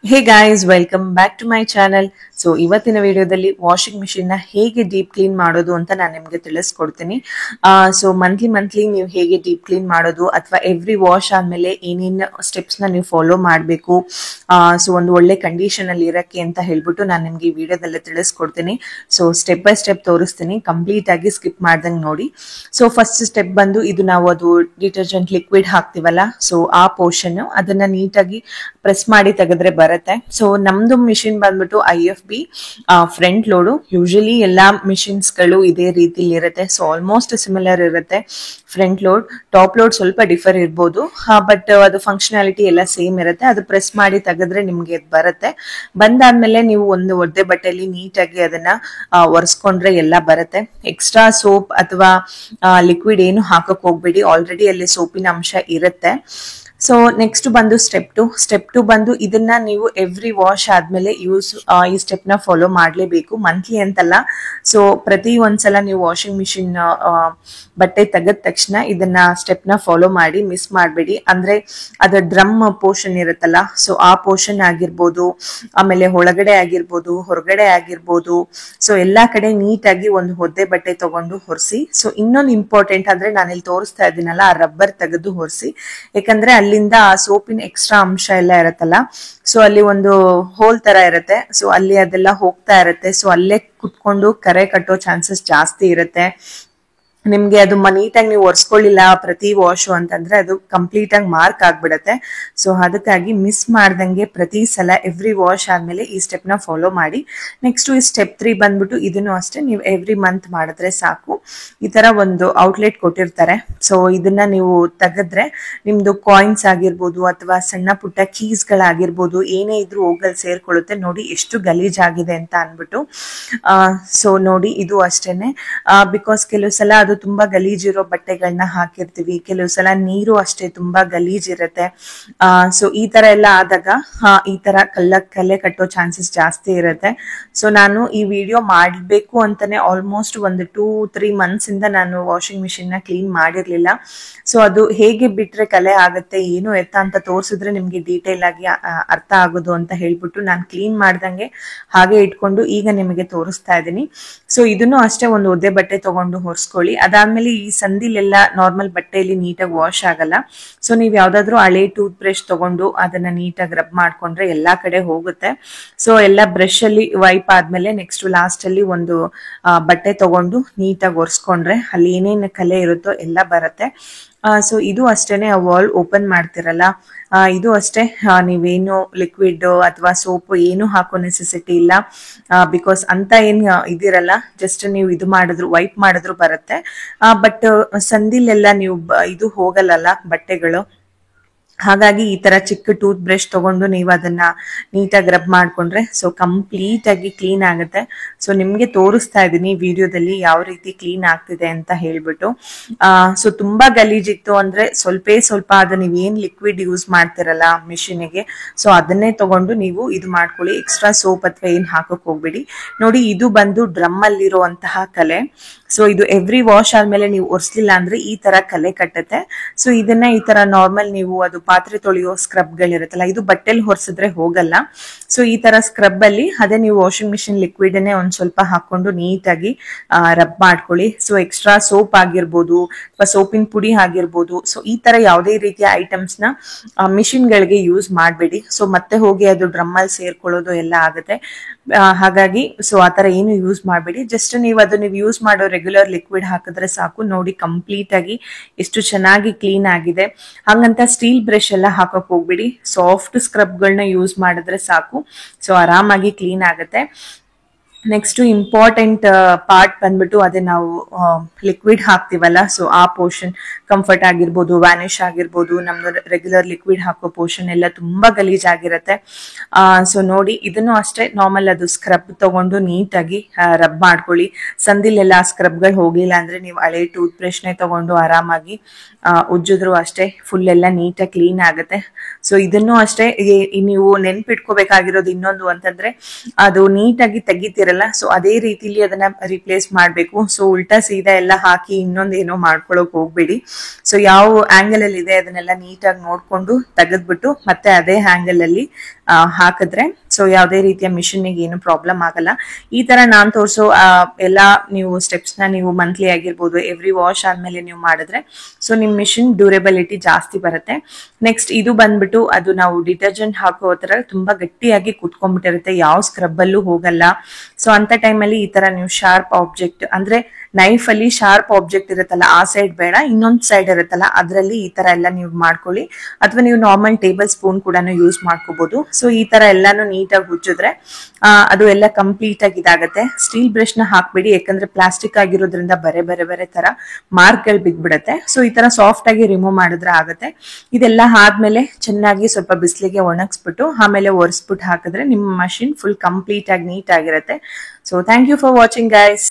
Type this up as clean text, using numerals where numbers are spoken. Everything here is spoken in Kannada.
Hey guys, welcome back to my channel. So ಇವತ್ತಿನ ವಿಡಿಯೋದಲ್ಲಿ ವಾಷಿಂಗ್ ಮಿಷಿನ್ ನ ಹೇಗೆ ಡೀಪ್ ಕ್ಲೀನ್ ಮಾಡೋದು ಅಂತ ನಾನು ನಿಮಗೆ ತಿಳಿಸ್ಕೊಡ್ತೀನಿ. ಸೊ ಮಂತ್ಲಿ ನೀವು ಹೇಗೆ ಡೀಪ್ ಕ್ಲೀನ್ ಮಾಡೋದು ಅಥವಾ ಎವ್ರಿ ವಾಶ್ ಆದ್ಮೇಲೆ ಏನೇನು ಸ್ಟೆಪ್ಸ್ ನ ನೀವು ಫಾಲೋ ಮಾಡಬೇಕು, ಸೊ ಒಂದು ಒಳ್ಳೆ ಕಂಡೀಷನ್ ಅಲ್ಲಿ ಇರಕ್ಕೆ ಅಂತ ಹೇಳ್ಬಿಟ್ಟು ನಾನು ನಿಮ್ಗೆ ಈ ವಿಡಿಯೋದಲ್ಲಿ ತಿಳಿಸ್ಕೊಡ್ತೀನಿ. ಸೊ ಸ್ಟೆಪ್ ಬೈ ಸ್ಟೆಪ್ ತೋರಿಸ್ತೀನಿ, ಕಂಪ್ಲೀಟ್ ಆಗಿ ಸ್ಕಿಪ್ ಮಾಡ್ದಂಗೆ ನೋಡಿ. ಸೊ ಫಸ್ಟ್ ಸ್ಟೆಪ್ ಬಂದು ಇದು ನಾವು ಅದು ಡಿಟರ್ಜೆಂಟ್ ಲಿಕ್ವಿಡ್ ಹಾಕ್ತಿವಲ್ಲ, ಸೊ ಆ ಪೋರ್ಷನ್ ಅದನ್ನ ನೀಟಾಗಿ ಪ್ರೆಸ್ ಮಾಡಿ ತೆಗೆದ್ರೆ ಬರುತ್ತೆ. ಸೊ ನಮ್ದು ಮಿಷಿನ್ ಬಂದ್ಬಿಟ್ಟು IFB ಫ್ರಂಟ್ ಲೋಡು. ಯೂಶಲಿ ಎಲ್ಲಾ ಮಿಷಿನ್ಸ್ ಗಳು ಇದೇ ರೀತಿಲಿ ಇರುತ್ತೆ. ಸೊ ಆಲ್ಮೋಸ್ಟ್ ಸಿಮಿಲರ್ ಇರುತ್ತೆ. ಫ್ರಂಟ್ ಲೋಡ್, ಟಾಪ್ ಲೋಡ್ ಸ್ವಲ್ಪ ಡಿಫರ್ ಇರ್ಬೋದು, ಬಟ್ ಅದು ಫಂಕ್ಷನಾಲಿಟಿ ಎಲ್ಲ ಸೇಮ್ ಇರುತ್ತೆ. ಅದು ಪ್ರೆಸ್ ಮಾಡಿ ತೆಗೆದ್ರೆ ನಿಮ್ಗೆ ಬರುತ್ತೆ. ಬಂದಾದ್ಮೇಲೆ ನೀವು ಒಂದು ಒದ್ದೆ ಬಟ್ಟೆಯಲ್ಲಿ ನೀಟಾಗಿ ಅದನ್ನ ಒರೆಸ್ಕೊಂಡ್ರೆ ಎಲ್ಲ ಬರುತ್ತೆ. ಎಕ್ಸ್ಟ್ರಾ ಸೋಪ್ ಅಥವಾ ಲಿಕ್ವಿಡ್ ಏನು ಹಾಕಕ್ ಹೋಗ್ಬೇಡಿ, ಆಲ್ರೆಡಿ ಅಲ್ಲಿ ಸೋಪಿನ ಅಂಶ ಇರುತ್ತೆ. ಸೊ ನೆಕ್ಸ್ಟ್ ಬಂದು ಸ್ಟೆಪ್ ಟು ಬಂದು ಇದನ್ನ ನೀವು ಎವ್ರಿ ವಾಶ್ ಆದ್ಮೇಲೆ ಈ ಸ್ಟೆಪ್ ನ ಫಾಲೋ ಮಾಡ್ಲೇಬೇಕು. ಮಂತ್ಲಿ ಅಂತಲ್ಲ, ಸೊ ಪ್ರತಿ ಒಂದ್ಸಲ ನೀವು ವಾಷಿಂಗ್ ಮಿಷಿನ್ ಬಟ್ಟೆ ತೆಗೆದ ತಕ್ಷಣ ಇದನ್ನ ಸ್ಟೆಪ್ ನ ಫಾಲೋ ಮಾಡಿ, ಮಿಸ್ ಮಾಡಬೇಡಿ. ಅಂದ್ರೆ ಅದ ಡ್ರಮ್ ಪೋರ್ಷನ್ ಇರುತ್ತಲ್ಲ, ಸೊ ಆ ಪೋರ್ಷನ್ ಆಗಿರ್ಬೋದು, ಆಮೇಲೆ ಒಳಗಡೆ ಆಗಿರ್ಬೋದು, ಹೊರಗಡೆ ಆಗಿರ್ಬೋದು, ಸೊ ಎಲ್ಲಾ ಕಡೆ ನೀಟಾಗಿ ಒಂದು ಒದ್ದೆ ಬಟ್ಟೆ ತಗೊಂಡು ಹೊರಿಸಿ. ಸೊ ಇನ್ನೊಂದು ಇಂಪಾರ್ಟೆಂಟ್ ಅಂದ್ರೆ ನಾನಿಲ್ಲಿ ತೋರಿಸ್ತಾ ಇದ್ದೀನಲ್ಲ, ಆ ರಬ್ಬರ್ ತೆಗೆದು ಹೊರಿಸಿ. ಯಾಕಂದ್ರೆ ಅಲ್ಲಿಂದ ಆ ಸೋಪಿನ ಎಕ್ಸ್ಟ್ರಾ ಅಂಶ ಎಲ್ಲ ಇರತ್ತಲ್ಲ, ಸೊ ಅಲ್ಲಿ ಒಂದು ಹೋಲ್ ತರ ಇರುತ್ತೆ. ಸೊ ಅಲ್ಲಿ ಅದೆಲ್ಲ ಹೋಗ್ತಾ ಇರುತ್ತೆ. ಸೊ ಅಲ್ಲೇ ಕುತ್ಕೊಂಡು ಕರೆ ಕಟ್ಟೋ ಚಾನ್ಸಸ್ ಜಾಸ್ತಿ ಇರುತ್ತೆ. ನಿಮ್ಗೆ ಅದು ನೀಟಾಗಿ ನೀವು ಒರೆಸ್ಕೊಳ್ಳಿಲ್ಲ ಪ್ರತಿ ವಾಶು ಅಂತಂದ್ರೆ ಅದು ಕಂಪ್ಲೀಟ್ ಆಗಿ ಮಾರ್ಕ್ ಆಗ್ಬಿಡತ್ತೆ. ಸೊ ಅದಕ್ಕಾಗಿ ಮಿಸ್ ಮಾಡ್ದಂಗೆ ಪ್ರತಿ ಸಲ ಎವ್ರಿ ವಾಶ್ ಆದ್ಮೇಲೆ ಈ ಸ್ಟೆಪ್ ನ ಫಾಲೋ ಮಾಡಿ. ನೆಕ್ಸ್ಟ್ ಈ ಸ್ಟೆಪ್ 3 ಬಂದ್ಬಿಟ್ಟು ಇದನ್ನು ಅಷ್ಟೇ ನೀವು ಎವ್ರಿ ಮಂತ್ ಮಾಡಿದ್ರೆ ಸಾಕು. ಈ ತರ ಒಂದು ಔಟ್ಲೆಟ್ ಕೊಟ್ಟಿರ್ತಾರೆ. ಸೊ ಇದನ್ನ ನೀವು ತೆಗೆದ್ರೆ ನಿಮ್ದು ಕಾಯಿನ್ಸ್ ಆಗಿರ್ಬೋದು ಅಥವಾ ಸಣ್ಣ ಪುಟ್ಟ ಕೀಸ್ ಗಳಾಗಿರ್ಬೋದು, ಏನೇ ಇದ್ರೂ ಹೋಗಲ್ ಸೇರ್ಕೊಳ್ಳುತ್ತೆ. ನೋಡಿ ಎಷ್ಟು ಗಲೀಜಾಗಿದೆ ಅಂತ ಅನ್ಬಿಟ್ಟು. ಸೊ ನೋಡಿ ಇದು ಅಷ್ಟೇನೆ, ಬಿಕಾಸ್ ಕೆಲವು ಸಲ ಅದು ತುಂಬಾ ಗಲೀಜಿರೋ ಬಟ್ಟೆಗಳನ್ನ ಹಾಕಿರ್ತೀವಿ, ಕೆಲವು ಸಲ ನೀರು ಅಷ್ಟೇ ತುಂಬಾ ಗಲೀಜಿರುತ್ತೆ. ಸೊ ಈ ತರ ಎಲ್ಲ ಆದಾಗ ಈ ತರ ಕಲೆ ಕಟ್ಟೋ ಚಾನ್ಸಸ್ ಜಾಸ್ತಿ ಇರುತ್ತೆ. ಸೊ ನಾನು ಈ ವಿಡಿಯೋ ಮಾಡ್ಬೇಕು ಅಂತಾನೆ ಆಲ್ಮೋಸ್ಟ್ ಒಂದು 2-3 ಮಂತ್ಸ್ ಇಂದ ನಾನು ವಾಷಿಂಗ್ ಮಿಷಿನ್ ನ ಕ್ಲೀನ್ ಮಾಡಿರ್ಲಿಲ್ಲ. ಸೊ ಅದು ಹೇಗೆ ಬಿಟ್ರೆ ಕಲೆ ಆಗುತ್ತೆ ಏನು ಎತ್ತ ಅಂತ ತೋರಿಸಿದ್ರೆ ನಿಮ್ಗೆ ಡೀಟೇಲ್ ಆಗಿ ಅರ್ಥ ಆಗೋದು ಅಂತ ಹೇಳ್ಬಿಟ್ಟು ನಾನು ಕ್ಲೀನ್ ಮಾಡ್ದಂಗೆ ಹಾಗೆ ಇಟ್ಕೊಂಡು ಈಗ ನಿಮಗೆ ತೋರಿಸ್ತಾ ಇದ್ದೀನಿ. ಸೊ ಇದನ್ನು ಅಷ್ಟೇ ಒಂದು ಒದ್ದೆ ಬಟ್ಟೆ ತಗೊಂಡು ಹೊರಿಸ್ಕೊಳ್ಳಿ. ಅದಾದ್ಮೇಲೆ ಈ ಸಂದಿಲೆಲ್ಲ ನಾರ್ಮಲ್ ಬಟ್ಟೆಯಲ್ಲಿ ನೀಟಾಗಿ ವಾಶ್ ಆಗಲ್ಲ. ಸೊ ನೀವ್ ಯಾವ್ದಾದ್ರು ಹಳೆ ಟೂತ್ ಬ್ರಷ್ ತಗೊಂಡು ಅದನ್ನ ನೀಟಾಗಿ ರಬ್ ಮಾಡ್ಕೊಂಡ್ರೆ ಎಲ್ಲಾ ಕಡೆ ಹೋಗುತ್ತೆ. ಸೊ ಎಲ್ಲ ಬ್ರಷ್ ಅಲ್ಲಿ ವೈಪ್ ಆದ್ಮೇಲೆ ನೆಕ್ಸ್ಟ್ ಲಾಸ್ಟ್ ಅಲ್ಲಿ ಒಂದು ಬಟ್ಟೆ ತಗೊಂಡು ನೀಟಾಗಿ ಒರೆಸ್ಕೊಂಡ್ರೆ ಅಲ್ಲಿ ಏನೇನು ಕಲೆ ಇರುತ್ತೋ ಎಲ್ಲ ಬರುತ್ತೆ. ಸೊ ಇದು ಅಷ್ಟೇನೆ, ಆ ವಾಲ್ ಓಪನ್ ಮಾಡ್ತಿರಲ್ಲ, ಇದು ಅಷ್ಟೇ, ನೀವೇನು ಲಿಕ್ವಿಡ್ ಅಥವಾ ಸೋಪ್ ಏನು ಹಾಕೋ ನೆಸೆಸಿಟಿ ಇಲ್ಲ. ಬಿಕಾಸ್ ಅಂತ ಏನ್ ಇದಿರಲ್ಲ, ಜಸ್ಟ್ ನೀವು ಇದು ಮಾಡಿದ್ರು ವೈಪ್ ಮಾಡಿದ್ರು ಬರುತ್ತೆ. ಬಟ್ ಸಂದಿಲೆಲ್ಲ ನೀವು ಇದು ಹೋಗಲ್ಲ ಬಟ್ಟೆಗಳು. ಹಾಗಾಗಿ ಈ ತರ ಚಿಕ್ಕ ಟೂತ್ ಬ್ರಷ್ ತಗೊಂಡು ನೀವು ಅದನ್ನ ನೀಟಾಗಿ ರಬ್ ಮಾಡ್ಕೊಂಡ್ರೆ ಸೊ ಕಂಪ್ಲೀಟ್ ಆಗಿ ಕ್ಲೀನ್ ಆಗುತ್ತೆ. ಸೊ ನಿಮ್ಗೆ ತೋರಿಸ್ತಾ ಇದ್ದೀನಿ ವಿಡಿಯೋದಲ್ಲಿ ಯಾವ ರೀತಿ ಕ್ಲೀನ್ ಆಗ್ತಿದೆ ಅಂತ ಹೇಳ್ಬಿಟ್ಟು. ಸೊ ತುಂಬಾ ಗಲೀಜಿತ್ತು ಅಂದ್ರೆ ಸ್ವಲ್ಪ ಅದು ನೀವ್ ಏನ್ ಲಿಕ್ವಿಡ್ ಯೂಸ್ ಮಾಡ್ತಿರಲ್ಲ ಮಿಷಿನ್ಗೆ, ಸೊ ಅದನ್ನೇ ತಗೊಂಡು ನೀವು ಇದು ಮಾಡ್ಕೊಳ್ಳಿ. ಎಕ್ಸ್ಟ್ರಾ ಸೋಪ್ ಅಥವಾ ಏನ್ ಹಾಕಕ್ ಹೋಗ್ಬೇಡಿ. ನೋಡಿ ಇದು ಬಂದು ಡ್ರಮ್ ಅಲ್ಲಿರುವಂತಹ ಕಲೆ. ಸೊ ಇದು ಎವ್ರಿ ವಾಶ್ ಆದ್ಮೇಲೆ ನೀವು ಒರೆಸ್ಲಿಲ್ಲ ಅಂದ್ರೆ ಈ ತರ ಕಲೆ ಕಟ್ಟುತ್ತೆ. ಸೊ ಇದನ್ನ ಈ ತರ ನಾರ್ಮಲ್ ನೀವು ಅದು ಪಾತ್ರೆ ತೊಳೆಯೋ ಸ್ಕ್ರಬ್ ಗಳಿರುತ್ತಲ್ಲ, ಇದು ಬಟ್ಟೆಲ್ ಹೊರಿಸಿದ್ರೆ ಹೋಗಲ್ಲ. ಸೊ ಈ ತರ ಸ್ಕ್ರಬ್ ಅಲ್ಲಿ ಅದೇ ನೀವು ವಾಷಿಂಗ್ ಮಿಷಿನ್ ಲಿಕ್ವಿಡ್ ಅನ್ನೇ ಒಂದ್ ಸ್ವಲ್ಪ ಹಾಕೊಂಡು ನೀಟಾಗಿ ರಬ್ ಮಾಡ್ಕೊಳ್ಳಿ. ಸೊ ಎಕ್ಸ್ಟ್ರಾ ಸೋಪ್ ಆಗಿರ್ಬೋದು ಅಥವಾ ಸೋಪಿನ ಪುಡಿ ಆಗಿರ್ಬೋದು, ಸೊ ಈ ತರ ಯಾವುದೇ ರೀತಿಯ ಐಟಮ್ಸ್ ನ ಮಿಷಿನ್ ಗಳಿಗೆ ಯೂಸ್ ಮಾಡಬೇಡಿ. ಸೊ ಮತ್ತೆ ಹೋಗಿ ಅದು ಡ್ರಮ್ ಅಲ್ಲಿ ಸೇರ್ಕೊಳ್ಳೋದು ಎಲ್ಲ ಆಗುತ್ತೆ. ಹಾಗಾಗಿ ಸೊ ಆತರ ಏನು ಯೂಸ್ ಮಾಡಬೇಡಿ. ಜಸ್ಟ್ ನೀವು ಯೂಸ್ ಮಾಡೋ ರೆಗ್ಯುಲರ್ ಲಿಕ್ವಿಡ್ ಹಾಕಿದ್ರೆ ಸಾಕು. ನೋಡಿ ಕಂಪ್ಲೀಟ್ ಆಗಿ ಎಷ್ಟು ಚೆನ್ನಾಗಿ ಕ್ಲೀನ್ ಆಗಿದೆ. ಹಂಗಂತ ಸ್ಟೀಲ್ ಬ್ರಷ್ ಎಲ್ಲ ಹಾಕಕ್ ಹೋಗ್ಬಿಡಿ, ಸಾಫ್ಟ್ ಸ್ಕ್ರಬ್ ಗಳನ್ನ ಯೂಸ್ ಮಾಡಿದ್ರೆ ಸಾಕು. ಸೊ ಆರಾಮಾಗಿ ಕ್ಲೀನ್ ಆಗುತ್ತೆ. ನೆಕ್ಸ್ಟ್ ಇಂಪಾರ್ಟೆಂಟ್ ಪಾರ್ಟ್ ಬಂದ್ಬಿಟ್ಟು ಅದೇ ನಾವು ಲಿಕ್ವಿಡ್ ಹಾಕ್ತಿವಲ್ಲ, ಸೊ ಆ ಪೋರ್ಷನ್ ಕಂಫರ್ಟ್ ಆಗಿರ್ಬೋದು, ವ್ಯಾನಿಶ್ ಆಗಿರ್ಬೋದು, ನಮ್ದು ರೆಗ್ಯುಲರ್ ಲಿಕ್ವಿಡ್ ಹಾಕೋ ಪೋರ್ಷನ್ ಎಲ್ಲ ತುಂಬಾ ಗಲೀಜ್ ಆಗಿರುತ್ತೆ. ಸೊ ನೋಡಿ ಇದನ್ನು ಅಷ್ಟೇ ನಾರ್ಮಲ್ ಅದು ಸ್ಕ್ರಬ್ ತಗೊಂಡು ನೀಟಾಗಿ ರಬ್ ಮಾಡ್ಕೊಳ್ಳಿ. ಸಂದಿಲೆಲ್ಲ ಸ್ಕ್ರಬ್ ಗಳು ಹೋಗಿಲ್ಲ ಅಂದ್ರೆ ನೀವು ಹಳೆ ಟೂತ್ ಬ್ರಷ್ ನೇ ತಗೊಂಡು ಆರಾಮಾಗಿ ಉಜ್ಜಿದ್ರು ಅಷ್ಟೇ ಫುಲ್ ಎಲ್ಲ ನೀಟಾಗಿ ಕ್ಲೀನ್ ಆಗುತ್ತೆ. ಸೊ ಇದನ್ನು ಅಷ್ಟೇ ನೀವು ನೆನ್ಪಿಟ್ಕೋಬೇಕಾಗಿರೋದು ಇನ್ನೊಂದು ಅಂತಂದ್ರೆ, ಅದು ನೀಟಾಗಿ ತೆಗಿತಿರಲ್ಲ ಇರುತ್ತಲ್ಲ, ಸೊ ಅದೇ ರೀತಿಲಿ ಅದನ್ನ ರಿಪ್ಲೇಸ್ ಮಾಡ್ಬೇಕು. ಸೊ ಉಲ್ಟಾ ಸೀದಾ ಎಲ್ಲ ಹಾಕಿ ಇನ್ನೊಂದೇನೋ ಮಾಡ್ಕೊಳಕ್ ಹೋಗ್ಬೇಡಿ. ಸೊ ಯಾವ ಆಂಗಲ್ ಅಲ್ಲಿ ಇದೆ ಅದನ್ನೆಲ್ಲ ನೀಟಾಗಿ ನೋಡ್ಕೊಂಡು ತೆಗೆದ್ಬಿಟ್ಟು ಮತ್ತೆ ಅದೇ ಆಂಗಲ್ ಅಲ್ಲಿ ಹಾಕಿದ್ರೆ ಸೊ ಯಾವುದೇ ರೀತಿಯ ಮಿಷಿನ್ ಏನು ಪ್ರಾಬ್ಲಮ್ ಆಗಲ್ಲ. ಈ ತರ ನಾನ್ ತೋರಿಸೋ ಎಲ್ಲಾ ನೀವು ಸ್ಟೆಪ್ಸ್ ನ ನೀವು ಮಂತ್ಲಿ ಆಗಿರ್ಬೋದು ಎವ್ರಿ ವಾಶ್ ಆದ್ಮೇಲೆ ನೀವು ಮಾಡಿದ್ರೆ ಸೊ ನಿಮ್ ಮಿಷಿನ್ ಡ್ಯೂರೇಬಿಲಿಟಿ ಜಾಸ್ತಿ ಬರುತ್ತೆ. ನೆಕ್ಸ್ಟ್ ಇದು ಬಂದ್ಬಿಟ್ಟು ಅದು ನಾವು ಡಿಟರ್ಜೆಂಟ್ ಹಾಕೋ ತರ ತುಂಬಾ ಗಟ್ಟಿಯಾಗಿ ಕುತ್ಕೊಂಡ್ಬಿಟ್ಟಿರುತ್ತೆ, ಯಾವ ಸ್ಕ್ರಬ್ ಅಲ್ಲೂ ಹೋಗಲ್ಲ. ಸೊ ಅಂತ ಟೈಮಲ್ಲಿ ಈ ತರ ನೀವು ಶಾರ್ಪ್ ಆಬ್ಜೆಕ್ಟ್ ಅಂದ್ರೆ ನೈಫ್ ಅಲ್ಲಿ ಶಾರ್ಪ್ ಆಬ್ಜೆಕ್ಟ್ ಇರುತ್ತಲ್ಲ ಆ ಸೈಡ್ ಬೇಡ, ಇನ್ನೊಂದ್ ಸೈಡ್ ಇರುತ್ತಲ್ಲ ಅದ್ರಲ್ಲಿ ಈ ತರ ಎಲ್ಲ ನೀವು ಮಾಡ್ಕೊಳ್ಳಿ. ಅಥವಾ ನೀವು ನಾರ್ಮಲ್ ಟೇಬಲ್ ಸ್ಪೂನ್ ಕೂಡ ಯೂಸ್ ಮಾಡ್ಕೋಬಹುದು. ಸೊ ಈ ತರ ಎಲ್ಲಾನು ನೀಟಾಗಿ ಉಜ್ಜಿದ್ರೆ ಅದು ಎಲ್ಲ ಕಂಪ್ಲೀಟ್ ಆಗಿ ಇದಾಗತ್ತೆ. ಸ್ಟೀಲ್ ಬ್ರಷ್ ನ ಹಾಕ್ಬೇಡಿ, ಯಾಕಂದ್ರೆ ಪ್ಲಾಸ್ಟಿಕ್ ಆಗಿರೋದ್ರಿಂದ ಬೇರೆ ತರ ಮಾರ್ಕ್ ಗಳು ಬಿದ್ಬಿಡತ್ತೆ. ಸೊ ಈ ತರ ಸಾಫ್ಟ್ ಆಗಿ ರಿಮೂವ್ ಮಾಡಿದ್ರೆ ಆಗತ್ತೆ. ಇದೆಲ್ಲ ಆದ್ಮೇಲೆ ಚೆನ್ನಾಗಿ ಸ್ವಲ್ಪ ಬಿಸಿಲಿಗೆ ಒಣಗಿಸ್ಬಿಟ್ಟು ಆಮೇಲೆ ಒರೆಸ್ಬಿಟ್ಟು ಹಾಕಿದ್ರೆ ನಿಮ್ಮ ಮಷಿನ್ ಫುಲ್ ಕಂಪ್ಲೀಟ್ ಆಗಿ ನೀಟ್ ಆಗಿರುತ್ತೆ. So thank you for watching guys.